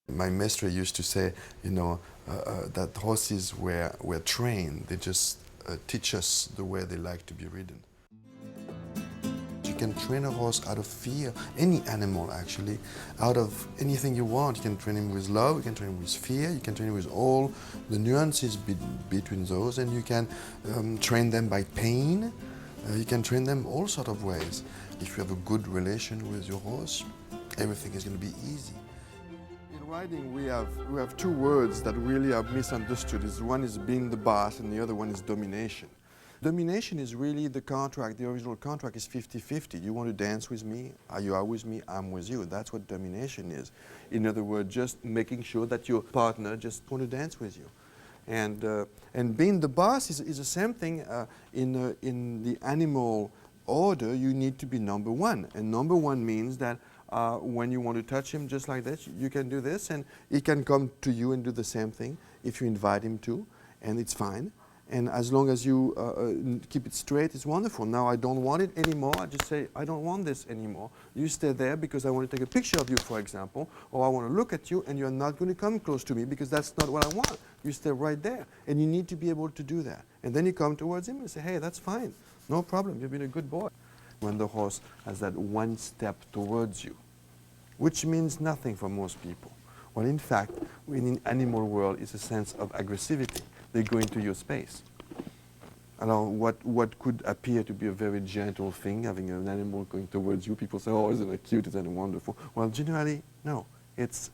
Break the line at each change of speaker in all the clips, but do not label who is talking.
My master used to say, that horses were trained. They just teach us the way they like to be ridden. You can train a horse out of fear, any animal actually, out of anything you want. You can train him with love, you can train him with fear, you can train him with all the nuances between those, and you can train them by pain. You can train them all sorts of ways. If you have a good relation with your horse, everything is going to be easy. In riding, we have two words that really are misunderstood. One is being the boss, and the other one is domination. Domination is really the contract. The original contract is 50-50. You want to dance with me? You are with me, I'm with you. That's what domination is. In other words, just making sure that your partner just want to dance with you. And being the boss is the same thing. In the animal order, you need to be number one. And number one means that when you want to touch him just like this, you can do this, and he can come to you and do the same thing if you invite him to, and it's fine. And as long as you keep it straight, it's wonderful. Now I don't want it anymore. I just say, I don't want this anymore. You stay there because I want to take a picture of you, for example, or I want to look at you, and you're not going to come close to me because that's not what I want. You stay right there, and you need to be able to do that. And then you come towards him and say, hey, that's fine. No problem. You've been a good boy. When the horse has that one step towards you, which means nothing for most people. Well, in fact, in the animal world, it's a sense of aggressivity. They go into your space. What could appear to be a very gentle thing, having an animal going towards you, people say, oh, isn't it cute, isn't it wonderful? Well, generally, no. It's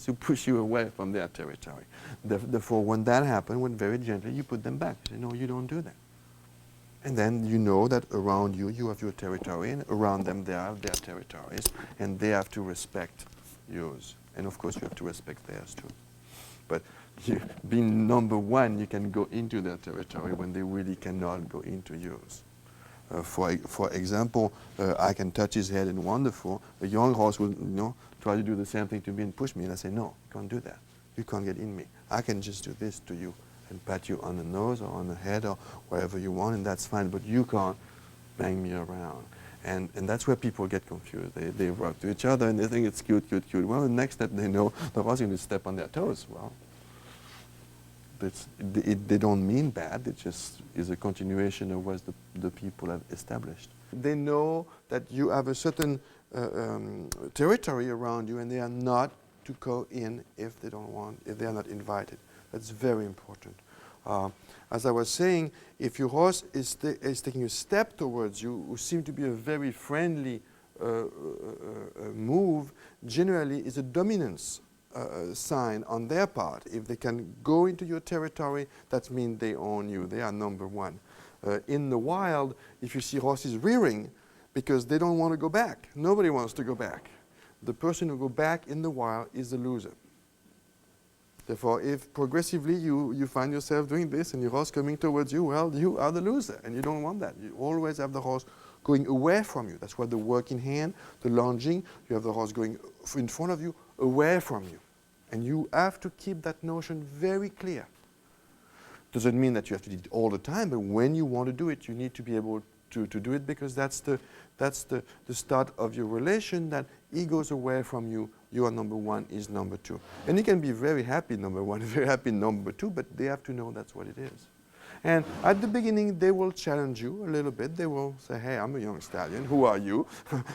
to push you away from their territory. Therefore, when that happens, when very gently, you put them back. You say, no, you don't do that. And then you know that around you, you have your territory, and around them, they have their territories, and they have to respect yours. And of course, you have to respect theirs too. But being number one, you can go into their territory when they really cannot go into yours. For example, I can touch his head and wonderful. A young horse will try to do the same thing to me and push me, and I say, no, you can't do that. You can't get in me. I can just do this to you and pat you on the nose or on the head or wherever you want, and that's fine, but you can't bang me around. And that's where people get confused. They rub to each other and they think it's cute, cute, cute. Well, the next step they know the horse is going to step on their toes. Well, they don't mean bad. It just is a continuation of what the people have established. They know that you have a certain territory around you, and they are not to go in if they don't want, if they are not invited. That's very important. As I was saying, if your horse is taking a step towards you, who seem to be a very friendly move, generally is a dominance sign on their part. If they can go into your territory, that means they own you. They are number one. In the wild, if you see horses rearing, because they don't want to go back. Nobody wants to go back. The person who goes back in the wild is the loser. Therefore, if progressively you find yourself doing this and your horse coming towards you, well, you are the loser, and you don't want that. You always have the horse going away from you. That's why the working hand, the lunging, you have the horse going in front of you, away from you. And you have to keep that notion very clear. Doesn't mean that you have to do it all the time, but when you want to do it, you need to be able to do it, because that's the start of your relation, that he goes away from you, you are number one, is number two. And he can be very happy number one, very happy number two, but they have to know that's what it is. And at the beginning, they will challenge you a little bit. They will say, hey, I'm a young stallion. Who are you?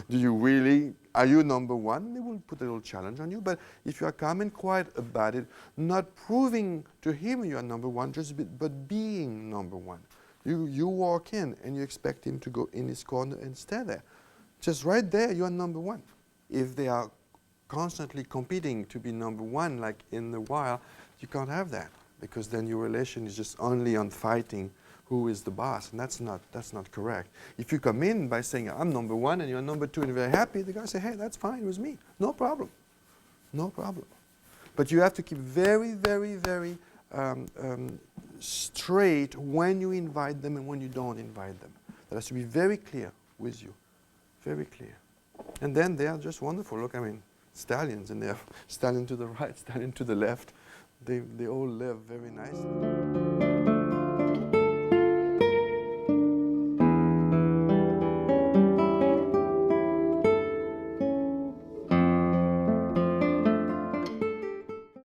Do you really, are you number one? They will put a little challenge on you. But if you are calm and quiet about it, not proving to him you are number one, but being number one. You walk in and you expect him to go in his corner and stay there. Just right there, you are number one. If they are constantly competing to be number one, like in the wild, you can't have that, because then your relation is just only on fighting who is the boss, and that's not correct. If you come in by saying, I'm number one and you're number two and you're very happy, the guy say, hey, that's fine with me, no problem, no problem. But you have to keep very, very, very straight when you invite them and when you don't invite them. That has to be very clear with you, very clear. And then they are just wonderful. Look, I mean, stallions, and they're stallion to the right, stallion to the left. They all live very nicely.